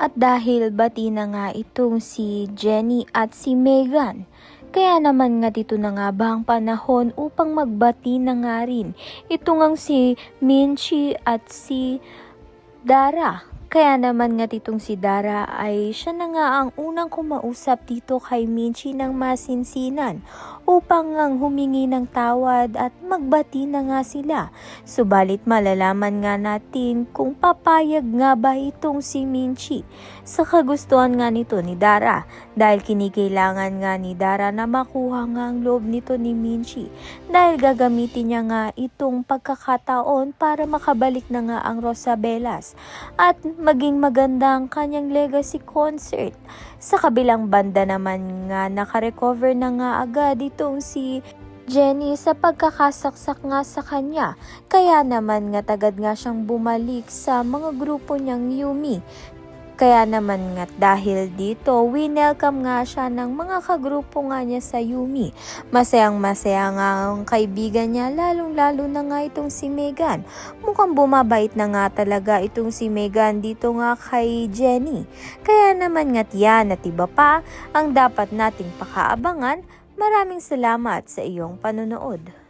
At dahil bati na nga itong si Jenny at si Megan, kaya naman nga dito na nga ba ang panahon upang magbati na nga rin ito ngang si Minchi at si Dara. Kaya naman nga ditong si Dara ay siya na nga ang unang kumausap dito kay Minchi ng masinsinan upang ngang humingi ng tawad at magbati na nga sila. Subalit malalaman nga natin kung papayag nga ba itong si Minchi sa kagustuhan nga nito ni Dara dahil kinikailangan nga ni Dara na makuha nga ang loob nito ni Minchi dahil gagamitin niya nga itong pagkakataon para makabalik na nga ang Rosabellas at maging maganda ang kanyang legacy concert. Sa kabilang banda naman nga nakarecover na nga agad itong si Jenny sa pagkakasaksak nga sa kanya. Kaya naman nga tagad nga siyang bumalik sa mga grupo niyang Yumi. Kaya naman nga dahil dito, winelcome nga siya ng mga kagrupo nga niya sa Yumi. Masayang masaya nga ang kaibigan niya, lalong-lalo na nga itong si Megan. Mukhang bumabait na nga talaga itong si Megan dito nga kay Jenny. Kaya naman nga't yan at iba pa ang dapat nating pakaabangan. Maraming salamat sa iyong panonood.